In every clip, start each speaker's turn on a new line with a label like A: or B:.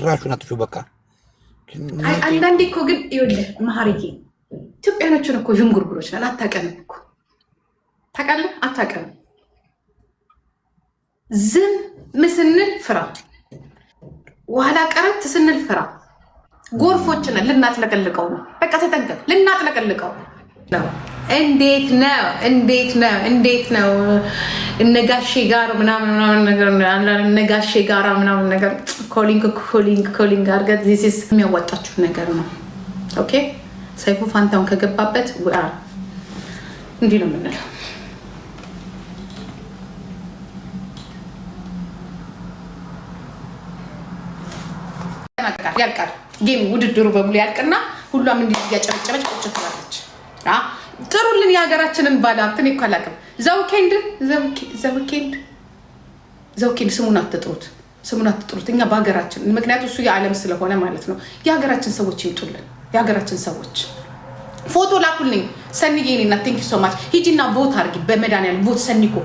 A: ራሹን አጥፊው በቃ
B: አንዳንዴ እኮ ግን ይኸውልህ መሀሪዬ ኢትዮጵያኖችን እኮ ዥንጉርጉሮች ነን። አታውቀንም እኮ ታውቃለህ? አታውቀንም። ዝም ስንል ፍራ፣ ኋላ ቀረት ስንል ፍራ። ጎርፎች ነን። ልናጥለቀልቀው ነው። በቃ ተጠንቀቅ። ልናጥለቀልቀው ነው። እንዴት ነው እነጋሼ ጋር ምናምን ነገር እነጋሼ ጋር ምናምን ነገር ኮሊንግ አድርገህ ዚስ የሚያዋጣችሁ ነገር ነው። ኦኬ ሰይፉ ፋንታውን ከገባበት እንዲህ ነው የምንለው። ያልቃል ጌም ውድድሩ በሙሉ ያልቅና ሁሏም እንዲህ እያጨበጨበች ቁጭ ትላለች። ጥሩልን የሀገራችንን ባለሀብት እኔ እኮ አላውቅም። ዘውኬንድ ስሙን አትጥሩት። እኛ በሀገራችን ምክንያቱ እሱ የዓለም ስለሆነ ማለት ነው። የሀገራችን ሰዎች ይምጡልን። የሀገራችን ሰዎች ፎቶ ላኩልኝ። ሰኒዬ እኔና ቴንክ ዩ ሶ ማች። ሂጂና ቦት አድርጊ በመድኃኒዓለም ቦት ሰኒኮ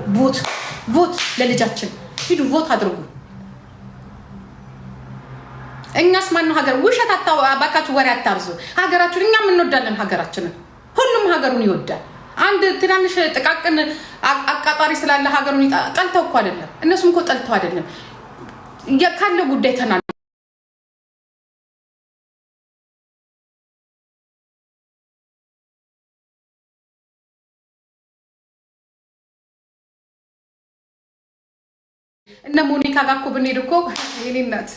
B: ቦት ለልጃችን ሂዱ ቦት አድርጉ። እኛስ ማነው ሀገር ውሸት ባካችሁ ወሬ አታብዙ። ሀገራችሁን እኛም እንወዳለን ሀገራችንን። ሁሉም ሀገሩን ይወዳል። አንድ ትናንሽ ጥቃቅን አቃጣሪ ስላለ ሀገሩን ጠልተው እኮ አይደለም። እነሱም እኮ ጠልተው አይደለም። ካለ ጉዳይ ተናል እነ ሞኒካ ጋር እኮ ብንሄድ እኮ የኔ እናት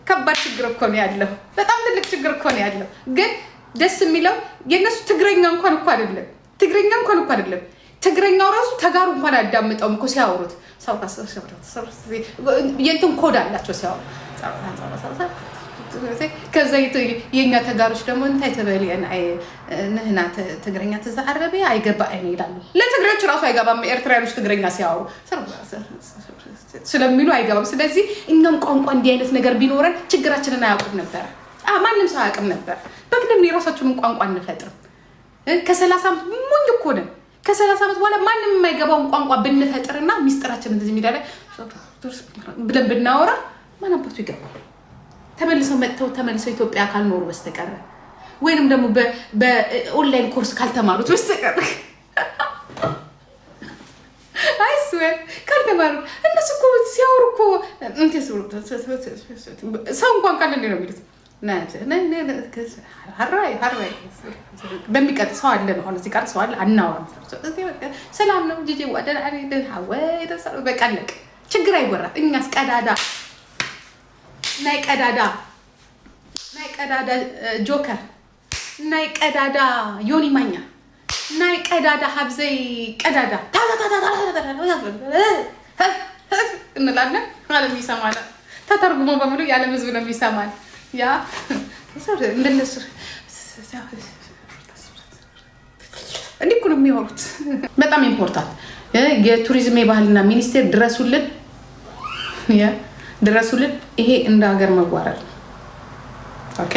B: ከባድ ችግር እኮ ነው ያለው። በጣም ትልቅ ችግር እኮ ነው ያለው። ግን ደስ የሚለው የነሱ ትግረኛ እንኳን እኮ አይደለም። ትግረኛው ራሱ ተጋሩ እንኳን አዳምጠውም እኮ ሲያወሩት የእንትን ኮድ አላቸው ሲያወሩ። ከዛ የኛ ተጋሮች ደግሞ እንታይ ተበልየን ንህና ትግረኛ ተዛዓረበ አይገባ አይነ ይላሉ። ለትግሬዎች ራሱ አይገባም። ኤርትራውያኖች ትግረኛ ሲያወሩ ስለሚሉ አይገባም። ስለዚህ እኛም ቋንቋ እንዲህ አይነት ነገር ቢኖረን ችግራችንን አያውቁም ነበር። ማንም ሰው አያውቅም ነበር። በግድም የራሳችንን ቋንቋ እንፈጥር። ከ30 ዓመት ሙኝ እኮ ነን። ከ30 ዓመት በኋላ ማንም የማይገባውን ቋንቋ ብንፈጥርና ሚስጥራችንን እንደዚህ ሚዲያ ላይ ብለን ብናወራ ማን አባቱ ይገባል? ተመልሰው ኢትዮጵያ ካልኖሩ በስተቀር ወይንም ደግሞ በኦንላይን ኮርስ ካልተማሩት በስተቀር አይስዌር ካልተማሩት እነሱ እኮ ሲያወሩ እኮ ሰው እንኳን ቃል እንደ ነው የሚሉት ሀራይ በሚቀጥ ሰው አለ ነው። አሁን እዚህ ጋር ሰው አለ አናወራም። ሰላም ነው ጂጂ ወደን በቃ አለቀ። ችግር አይወራም። እኛስ ቀዳዳ ናይ ቀዳዳ ጆከር ናይ ቀዳዳ ዮኒ ማኛ ናይ ቀዳዳ ሀብዘይ ቀዳዳ እንላለን። ዓለም ይሰማል። ተተርጉሞ በሙሉ የዓለም ሕዝብ ነው የሚሰማል። ያ እንደነሱ እንዲህ እኮ ነው የሚሆኑት። በጣም ኢምፖርታንት የቱሪዝም የባህልና ሚኒስቴር ድረሱልን። ይሄ እንደ ሀገር መዋረድ ነው። ኦኬ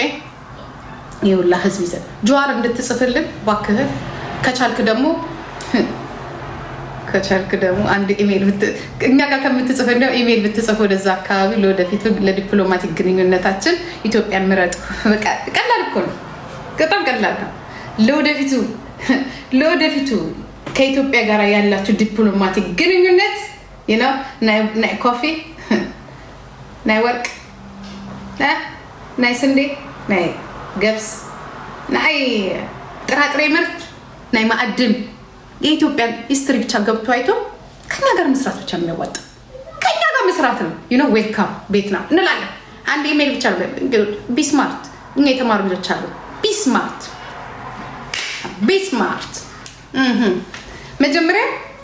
B: ይኸውላ ህዝብ ይዘን ጀዋር እንድትጽፍልን እባክህን። ከቻልክ ደግሞ አንድ ኢሜል እኛ ጋር ከምትጽፍ እንደው ኢሜል ብትጽፍ ወደዛ አካባቢ ለወደፊቱ ለዲፕሎማቲክ ግንኙነታችን ኢትዮጵያን ምረጡ። በቃ ቀላል እኮ ነው። በጣም ቀላል ነው። ለወደፊቱ ከኢትዮጵያ ጋር ያላችሁ ዲፕሎማቲክ ግንኙነት ናይ ኮፊ ናይ ወርቅ ናይ ስንዴ ናይ ገብስ ናይ ጥራጥሬ ምርት ናይ ማዕድን የኢትዮጵያን ሂስትሪ ብቻ ገብቶ አይቶ ከኛ ጋር መስራት ብቻ የሚያዋጣ ከኛ ጋር መስራት ነው። ዌልካም ቤት ነው እንላለን። አንድ ኢሜል ብቻ ነው። ቢስማርት እኛ የተማሩ ልጆች አሉ። ቢስማርት መጀመሪያ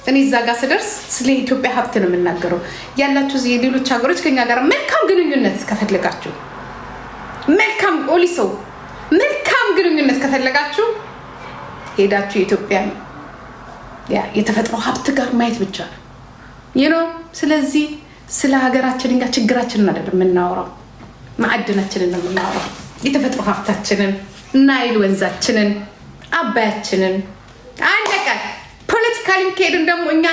B: እኔ እዛ ጋር ስደርስ ስለ ኢትዮጵያ ሀብት ነው የምናገረው። ያላችሁ የሌሎች ሀገሮች ከኛ ጋር መልካም ግንኙነት ከፈለጋችሁ መልካም ግንኙነት ከፈለጋችሁ ሄዳችሁ የኢትዮጵያ የተፈጥሮ ሀብት ጋር ማየት ብቻ ነው። ስለዚህ ስለ ሀገራችን ጋር ችግራችንን አይደለም የምናወራው፣ ማዕድናችንን ነው የምናወራው። የተፈጥሮ ሀብታችንን፣ ናይል ወንዛችንን፣ አባያችንን አንደቀ ፖለቲካሊም ከሄድን ደግሞ እኛ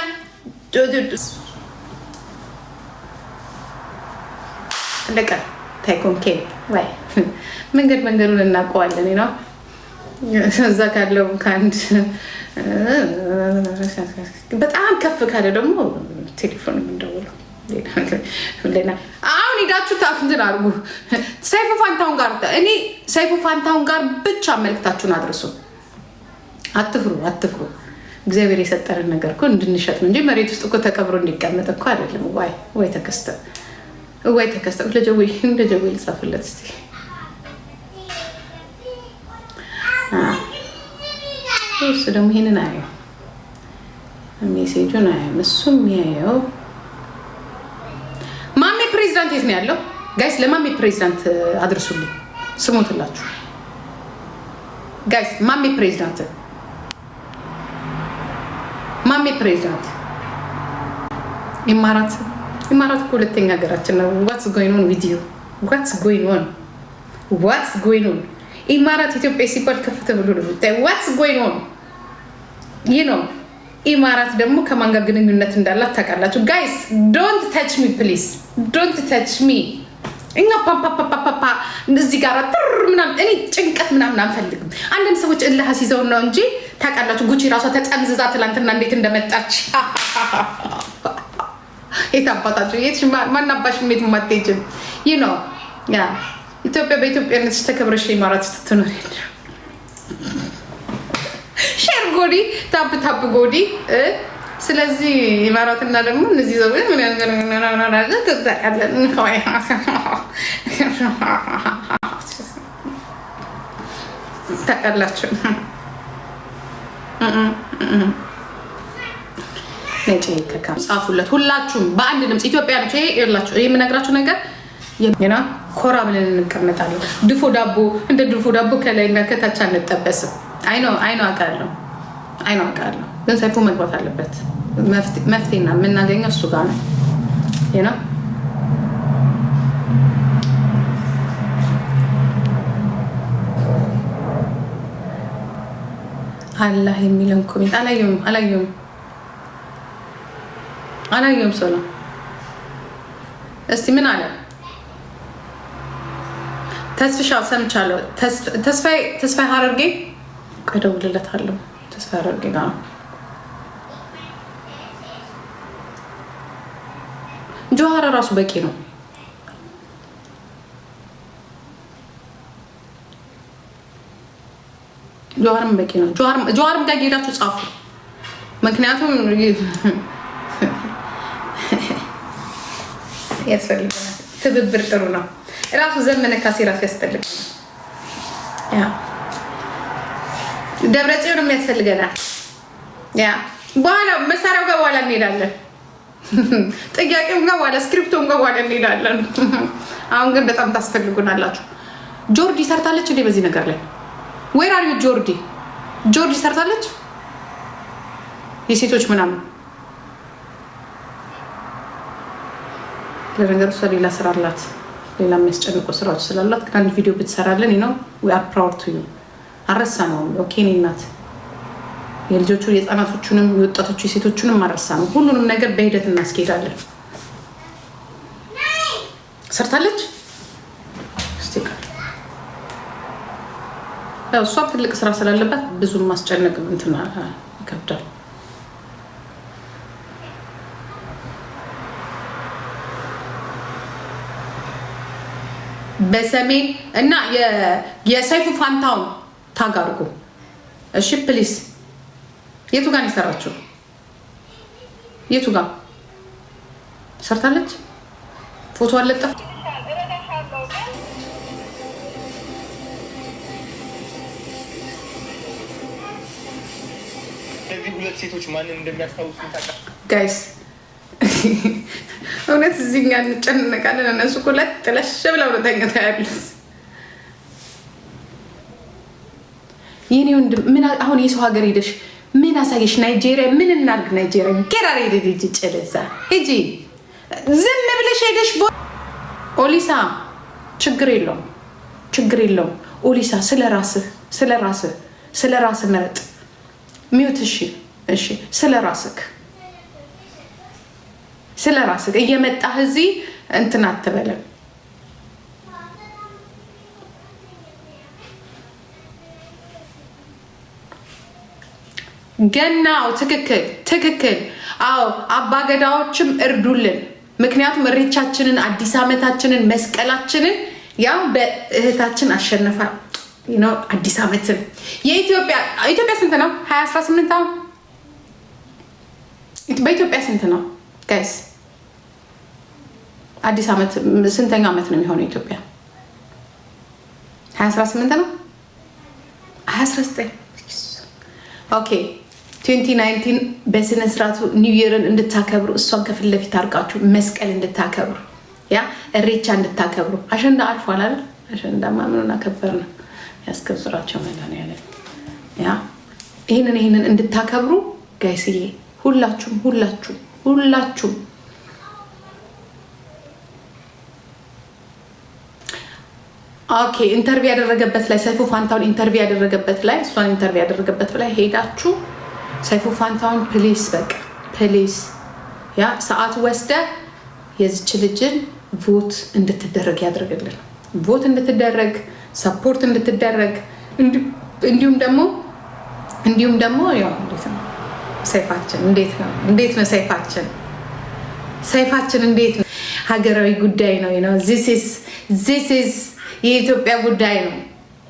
B: እንደቀ ታይኮንኬ ወይ መንገዱን እናውቀዋለን ነው። እዛ ካለው ከአንድ በጣም ከፍ ካለ ደግሞ ቴሌፎን የምንደውለው አሁን ሄዳችሁ እንትን አድርጉ። ሰይፉ ፋንታሁን ጋር እኔ ሰይፉ ፋንታሁን ጋር ብቻ መልክታችሁን አድርሱ። አትፍሩ። እግዚአብሔር የሰጠርን ነገር እኮ እንድንሸጥ ነው እንጂ መሬት ውስጥ እኮ ተቀብሮ እንዲቀመጥ እኮ አይደለም። ወይ ተከስተ ለጀዌ ልጻፍለት እስኪ እሱ ደግሞ ይሄንን አየው ሜሴጁን አየው እሱም ያየው። ማሜ ፕሬዚዳንት የት ነው ያለው? ጋይስ ለማሜ ፕሬዚዳንት አድርሱልኝ፣ ስሞትላችሁ ጋይስ። ማሜ ፕሬዚዳንት ኢማራት እኮ ሁለተኛ ሀገራችን ነው። ዋትስ ጎይን ኦን ቪዲዮ ዋትስ ጎይን ኦን ኢማራት ኢትዮጵያ ሲባል ከፍተ ብሎ ነው የምታይ። ዋትስ ጎይን ኦን ይህ ነው። ኢማራት ደግሞ ከማን ጋር ግንኙነት እንዳላት ታውቃላችሁ ጋይስ። ዶንት ታች ሚ ፕሊዝ፣ ዶንት ታች ሚ። እኛ ፓፓፓፓፓ እዚህ ጋር ምናምን እኔ ጭንቀት ምናምን አንፈልግም። አንዳንድ ሰዎች እልህ አስይዘውን ነው እንጂ ታውቃላችሁ። ጉቺ ራሷ ተጠምዝዛ ትላንትና እንዴት እንደመጣች የት አባታችሁ ማናባሽ ሜት ማትሄጂም ይህ ነው ያ ኢትዮጵያ በኢትዮጵያነትሽ ተከብረሽ ኢማራት ስትኖር ሼር ጎዲ ታፕ ጎዲ። ስለዚህ ኢማራትና ደግሞ እነዚህ ሰዎች ምን ያንገራራራለ ተጣቀለን ወይ ታውቃላችሁ። ነጭ ከካም ጻፉለት ሁላችሁም በአንድ ድምጽ ኢትዮጵያኖች። ይሄ ይላችሁ ይሄ የምነግራችሁ ነገር የና ኮራ ብለን እንቀመጣለን። ድፎ ዳቦ እንደ ድፎ ዳቦ ከላይና ከታች አንጠበስም። አይኖ አውቃለሁ ግን ሰይፉ መግባት አለበት። መፍትሄና የምናገኘው እሱ ጋር ነው የና አላህ የሚለውን ኮሜንት አላየሁም ሰው ነው። እስቲ ምን አለ? ተስፍሻው ሰምቻለሁ። ተስፋዬ ሀረርጌ እደውልለታለሁ። ተስፋዬ ሀረርጌ ጋር ነው። ጆሀር ራሱ በቂ ነው። ጆሀርም በቂ ነው። ጆሀርም ጋር ሄዳችሁ ጻፉ። ምክንያቱም ያስፈልገናል። ትብብር ጥሩ ነው። ራሱ ዘመነ ካሴ ራሱ ያስፈልገናል። ደብረጽዮንም ያስፈልገናል። በኋላ መሳሪያው ጋር በኋላ እንሄዳለን። ጥያቄውም ጋር በኋላ ስክሪፕቶም ጋር በኋላ እንሄዳለን። አሁን ግን በጣም ታስፈልጉናላችሁ። ጆርዲ ሰርታለች እንዴ በዚህ ነገር ላይ? ዌር አር ዩ ጆርዲ ሰርታለች የሴቶች ምናምን። ለነገሩ እሷ ሌላ ስራ አላት፣ ሌላ የሚያስጨንቁ ስራዎች ስላላት። ግን አንድ ቪዲዮ ብትሰራለን ነው ዊ አር ፕራውድ ቱ ዩ። አረሳ ነው ኦኬ። እኔ እናት የልጆቹ የህፃናቶቹንም የወጣቶቹ የሴቶቹንም አረሳ ነው። ሁሉንም ነገር በሂደት እናስኬዳለን። ሰርታለች እሷም ትልቅ ስራ ስላለባት ብዙም ማስጨነቅ እንትና ይከብዳል። በሰሜን እና የሰይፉ ፋንታውን ታግ አድርጉ እሺ ፕሊስ። የቱ ጋር የሰራችው? የቱ ጋር ሰርታለች? ፎቶ አለጠፍ
A: ሁለት ሴቶች ማንን እንደሚያስታውሱ
B: ጋይስ እውነት እዚህ ጋር እንጨነቃለን። እነሱ እኮ ለጥለሽ ብለው ነው ተኝተው ያሉት። የኔ ወንድም ምን አሁን የሰው ሀገር ሄደሽ ምን አሳየሽ? ናይጄሪያ ምን እናድርግ? ናይጄሪያ ገራሪ ልጅ ጨለዛ ሂጂ ዝም ብለሽ ሄደሽ ኦሊሳ ችግር የለውም ኦሊሳ ስለ ራስህ መረጥ ሚውት እሺ ስለ ራስህ እየመጣህ እዚህ እንትን አትበለም። ገናው ትክክል። አዎ አባገዳዎችም እርዱልን። ምክንያቱም እሬቻችንን፣ አዲስ ዓመታችንን፣ መስቀላችንን ያው በእህታችን አሸነፋ ነው። አዲስ ዓመትን የኢትዮጵያ ስንት ነው? 2018 አሁን በኢትዮጵያ ስንት ነው ጋይስ? አዲስ ዓመት ስንተኛ ዓመት ነው የሚሆነው? ኢትዮጵያ 2018 ነው 2019 ኦኬ 2019 በስነ ስርዓቱ ኒው ይርን እንድታከብሩ እሷን ከፊት ለፊት አርቃችሁ መስቀል እንድታከብሩ ያ እሬቻ እንድታከብሩ አሸንዳ አልፏል አይደል? አሸንዳ ማምኑን አከበር ነው ያስከብራቸው ማለት ያለ ያ ይሄንን እንድታከብሩ ጋይስዬ ሁላችሁም ኦኬ ኢንተርቪው ያደረገበት ላይ ሰይፉ ፋንታውን ኢንተርቪው ያደረገበት ላይ እሷን ኢንተርቪው ያደረገበት ላይ ሄዳችሁ ሰይፉ ፋንታውን ፕሊስ በቃ ፕሊስ ያ ሰዓት ወስደ የዚች ልጅን ቮት እንድትደረግ ያደርግልን። ቮት እንድትደረግ ሰፖርት እንድትደረግ እንዲሁም ደግሞ ያው እንዴት ነው ሰይፋችን እንዴት ነው ሰይፋችን እንዴት ነው? ሀገራዊ ጉዳይ ነው ነው this is የኢትዮጵያ ጉዳይ ነው።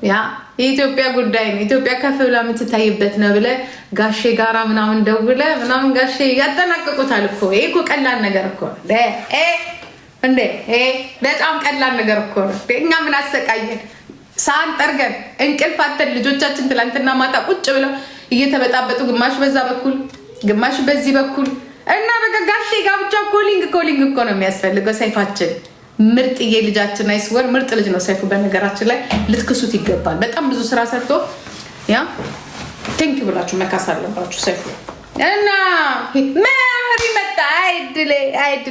B: ያ የኢትዮጵያ ጉዳይ ነው። ኢትዮጵያ ከፍ ብላ የምትታይበት ነው ብለህ ጋሼ ጋራ ምናምን ደውለህ ምናምን ጋሼ ያጠናቅቁታል እኮ። ይሄ እኮ ቀላል ነገር እኮ እንዴ! በጣም ቀላል ነገር እኮ ነው። እኛ ምን አሰቃየን? ሳን ጠርገን እንቅልፍ አተን ልጆቻችን ትላንትና ማታ ቁጭ ብለው እየተበጣበጡ ግማሽ በዛ በኩል ግማሽ በዚህ በኩል እና በቃ ጋሼ ጋር ብቻ ኮሊንግ እኮ ነው የሚያስፈልገው። ሰይፋችን ምርጥዬ ልጃችን አይስወር ምርጥ ልጅ ነው ሰይፉ። በነገራችን ላይ ልትክሱት ይገባል። በጣም ብዙ ስራ ሰርቶ ያ ቴንክ ብላችሁ መካስ አለባችሁ ሰይፉ። እና መሀሪ መጣ አይድሌ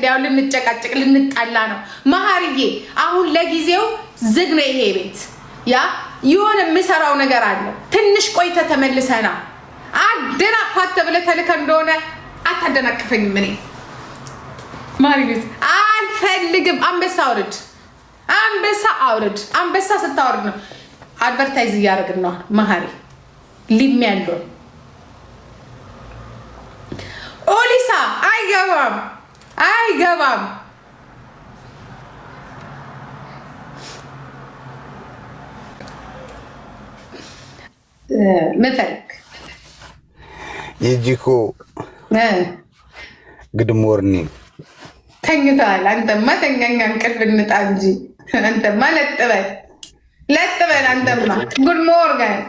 B: ያው ልንጨቃጨቅ ልንጣላ ነው። መሀሪዬ አሁን ለጊዜው ዝግ ነው ይሄ ቤት። ያ የሆነ የምሰራው ነገር አለ። ትንሽ ቆይተ ተመልሰና አደናፋተ ብለህ ተልከህ እንደሆነ አታደናቅፈኝም። እኔ ማሪ ቤት አልፈልግም። አንበሳ አውርድ። አንበሳ ስታወርድ ነው አድቨርታይዝ እያደረግን ነው። መሀሪ ሊም ያለው ኦሊሳ አይገባም። መፈለግ
C: የጂኮ ጉድ ሞርኒንግ
B: ተኝተዋል። አንተማ ተኛኛ እንቅልፍ እንጣ እንጂ አንተማ ለጥበል አንተማ ጉድ ሞርኒንግ።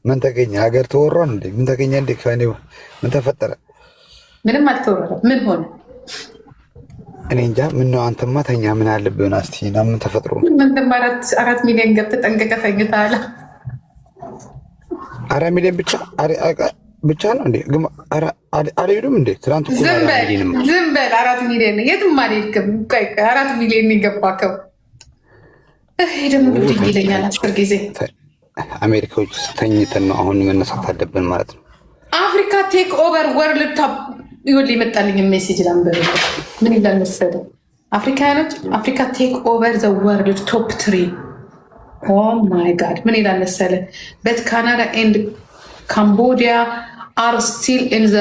C: ምን ተገኘ? ሀገር ተወሯን እንዴ? ምን ተገኘ እንዴ? ከኔው ምን ተፈጠረ?
B: ምንም አልተወረረም። ምን ሆነ?
C: እኔ እንጃ። ምን ነው አንተማ ተኛ ምን አለብህ? እስቲ ና ምን ተፈጥሮ ነው?
B: አንተማ 4 ሚሊዮን ገብተህ ጠንቀቀህ ተኝተሃል።
C: 4 ሚሊዮን ብቻ ነው እንዴ? አልሄዱም እንዴ? ትናንት እኮ
B: ዝም በል 4 ሚሊዮን የትም አልሄድክም። 4 ሚሊዮን የገባከው ይሄ ደግሞ ጉድ ይለኛል 10 ጊዜ።
C: አሜሪካዎች ተኝተን ነው አሁን መነሳት አለብን ማለት ነው።
B: አፍሪካ ቴክ ኦቨር ወርልድ ቶፕ ይወል ይመጣልኝ ሜሴጅ ላምበር ምን ይላል መሰለህ? አፍሪካኖች አፍሪካ ቴክ ኦቨር ዘ ወርልድ ቶፕ 3 ኦ ማይ ጋድ ምን ይላል መሰለህ? በት ካናዳ ኤንድ ካምቦዲያ አር ስቲል ኢን ዘ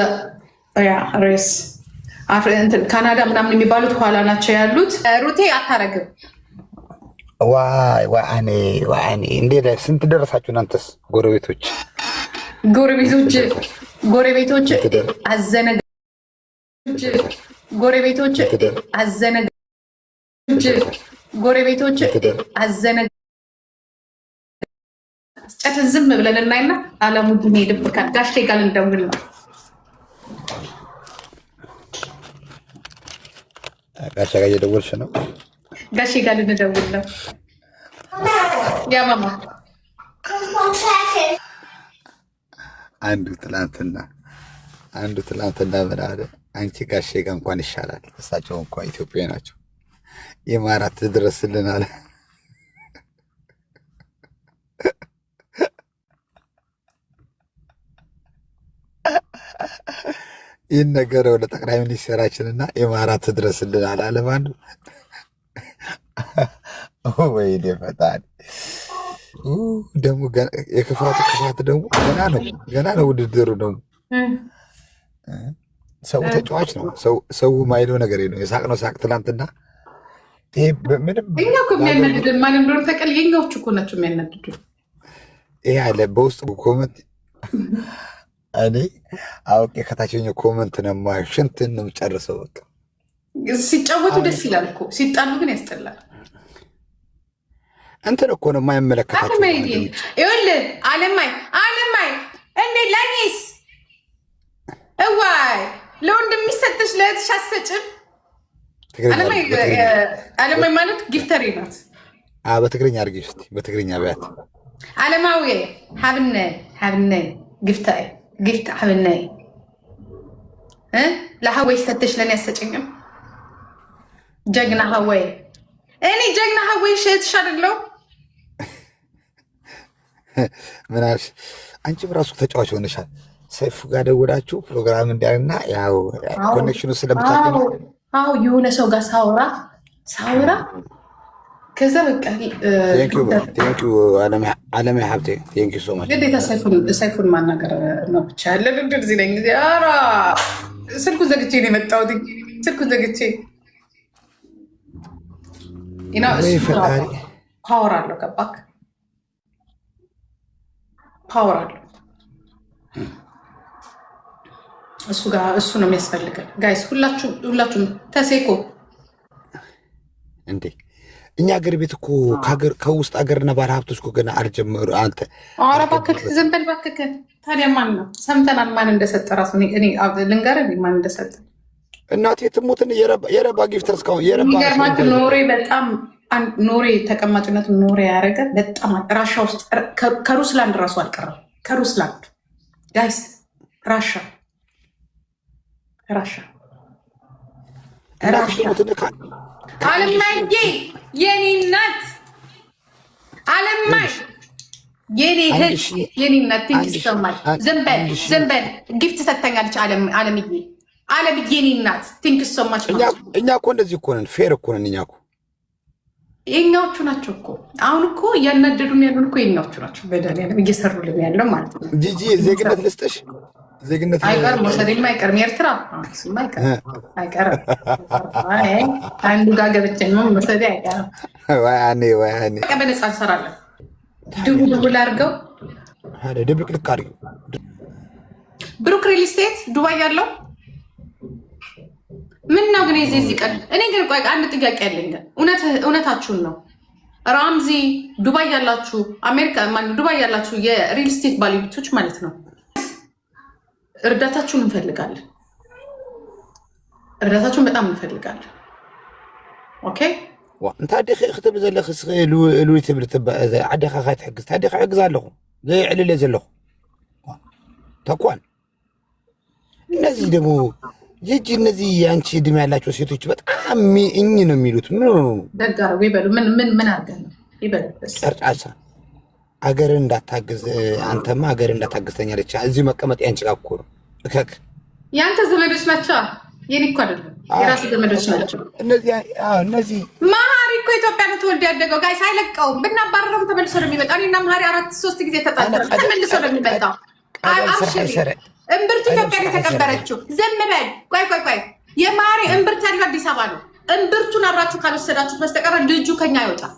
B: ሬስ። ካናዳ ምናምን የሚባሉት ኋላ ናቸው ያሉት። ሩቴ አታረግም።
C: ዋይ እንዴ! ስንት ደረሳችሁ እናንተስ? ጎረቤቶች
B: አዘነ ጨትን ዝም ብለን እናይና አለሙ ዱን ሄድብካል። ጋሼ ጋር እንደውል ነው።
C: ጋሼ ጋር እየደወልሽ ነው?
B: ጋሼ ጋር ልንደውል ነው። ያ ማማ
C: አንዱ ትላንትና ምን አለ? አንቺ ጋሼ ጋር እንኳን ይሻላል፣ እሳቸው እንኳን ኢትዮጵያዊ ናቸው። የማራት ድረስልን አለ። ይህን ነገር ወደ ጠቅላይ ሚኒስትራችንና የማራት ድረስልን አላለም አንዱ። ወይኔ ፈጣሪ ደግሞ የክፋት ደግሞ ገና ነው ውድድሩ ደግሞ ሰው ተጫዋች ነው። ሰው ማይለው ነገር ነው። የሳቅ ነው ሳቅ ትናንትና ምንም
B: እኛ እኮ የሚያናድድን ማን እንደሆነ ታውቃለህ? የኛዎቹ እኮ ናቸው የሚያናድዱን።
C: ይሄ አለ በውስጥ ኮመንት እኔ አውቄ ከታችኛው ኮመንት ነው የማየው። ሽንትን ነው የምጨርሰው። በቃ
B: ሲጫወቱ ደስ ይላል እኮ ሲጣሉ ግን ያስጠላል።
C: እንትን እኮ ነው የማይመለከታቸው።
B: ይኸውልህ አለማይ እንዴ ለኔስ እዋይ ለወንድም የሚሰጥሽ ለእህትሽ አትሰጭም? አለማይ ማለት ጊፍተሪ ናት።
C: በትግርኛ አድርጊ እስኪ በትግርኛ ቢያት
B: አለማዊ ሀብነ ግፍታ ሀብነ ለሀወይ ሰተሽ ለኔ አትሰጭኝም? ጀግና ሀወይ እኔ ጀግና ሀወይ እህትሽ አይደለሁ?
C: ምን አልሽ? አንቺም ራሱ ተጫዋች ሆነሻል። ሰይፉ ጋር ደውላችሁ ፕሮግራም እንዳልና ያው ኮኔክሽኑ ስለምታገኙ
B: የሆነ ሰው ጋር ሳውራ ከዛ በቃ
C: ቴንኪዩ አለማይ ሀብቴ ቴንኪዩ ሶ ማች።
B: ግዴታ ሰይፉን ማናገር ነው ብቻ ያለ ድርድር ዚህ ጊዜ ስልኩን ዘግቼ ነው የመጣሁት። ስልኩን ዘግቼ ፓወር አለው ገባክ? ፓወር አለው እሱ ነው የሚያስፈልገን ጋይስ። ሁላችሁም ተሴኮ
C: እንዴ እኛ ሀገር ቤት እኮ ከውስጥ ሀገርና ባለ ሀብቶች እኮ ገና አልጀመሩ። አንተ
B: ኧረ እባክህ ዝም በል እባክህ። ታዲያ ማን ነው ሰምተናል? ማን እንደሰጠ ራሱ እኔ ልንገርህ ማን እንደሰጠ። እናቴ
C: ትሙትን የረባ ጊፍተር እስካሁን
B: የሚገርማችሁ ኖሬ ተቀማጭነቱ ኖሬ ያደረገ በጣም ራሻ ውስጥ ከሩስላንድ ራሱ አልቀረም። ከሩስላንድ ጋይስ ራሻ አለማዬ የኔ እናት አለማይ የኔ እህት የኔ እናት ይሰማል። ዘንበል ጊፍት ሰጥተኛለች አለምዬ የኔ እናት ቲንክ ሶማች።
C: እኛ እኮ እንደዚህ እኮ ነን፣ ፌር እኮ ነን። እኛ እኮ
B: የኛዎቹ ናቸው እኮ አሁን እኮ እያናደዱን ያሉን እኮ የኛዎቹ ናቸው። በደንብ እየሰሩልን ያለው ማለት ነው።
C: ጂጂ ዜግነት ልስጥሽ። ዜግነት
B: አይቀርም፣ መውሰዴም አይቀርም። ኤርትራ አይቀርም። አንዱ ጋር ገብቼ ነው መውሰዴ አይቀርም።
C: ወያኔ
B: በነፃ እንሰራለን። ድቡል አድርገው
C: ድብልቅልቅ አድርገው።
B: ብሩክ ሪል ስቴት ዱባይ ያለው ምን ነው ግን የዚህ ቀን እኔ ግን ቆይ አንድ ጥያቄ ያለኝ እውነታችሁን ነው። ራምዚ ዱባይ ያላችሁ አሜሪካ ዱባይ ያላችሁ የሪል ስቴት ባለቤቶች ማለት ነው እርዳታችሁን እንፈልጋለን። እርዳታችሁን በጣም እንፈልጋለን። ኦኬ
C: انت عدي اختب زلخ لوي تبل تبع عدي خا تحجز عدي حجز አለሁ زي علل ዘለኹ ተቋን እነዚህ ደግሞ የጂ እነዚህ ያንቺ እድሜ ያላቸው ሴቶች በጣም እኝ ነው የሚሉት። ምን ነው
B: ደጋሩ ይበሉ ምን አርገን ይበሉ
C: ጨርጫሳ አገርን እንዳታግዝ አንተማ አገርን እንዳታግዝተኛለች። እዚህ መቀመጥ ያንቺ ጋር እኮ ነው እከክ
B: ያንተ ዘመዶች ናቸው። የኔ እኮ አይደለም የራስ ዘመዶች ናቸው
C: እነዚህ።
B: ማሪ እኮ ኢትዮጵያ ነው ተወልዶ ያደገው ጋይስ አይለቀውም። ብናባረረም ተመልሶ ነው የሚመጣው። እኔና ማሪ 4-3 ጊዜ ተጣልተን ተመልሶ ነው የሚመጣው። አብሽሪ እምብርቱ ኢትዮጵያ ነው የተቀበረችው። ዝም በል ቆይ የማሪ እምብርት ያለው አዲስ አበባ ነው። እምብርቱን አብራችሁ ካልወሰዳችሁት በስተቀር ልጁ ከኛ አይወጣም።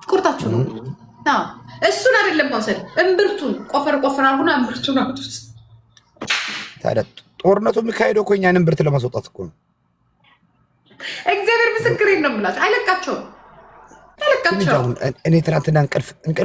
B: ቁርጣችሁ ነው እሱን አይደለም መውሰድ። እምብርቱን ቆፈር አርጉና እምብርቱን አውጡት።
C: ታዲያ ጦርነቱ የሚካሄደው እኮ እኛን እምብርት ለማስወጣት እኮ ነው።
B: እግዚአብሔር ምስክሬን ነው የምላቸው። አይለቃቸውም።
C: እኔ ትናንትና እንቅልፍ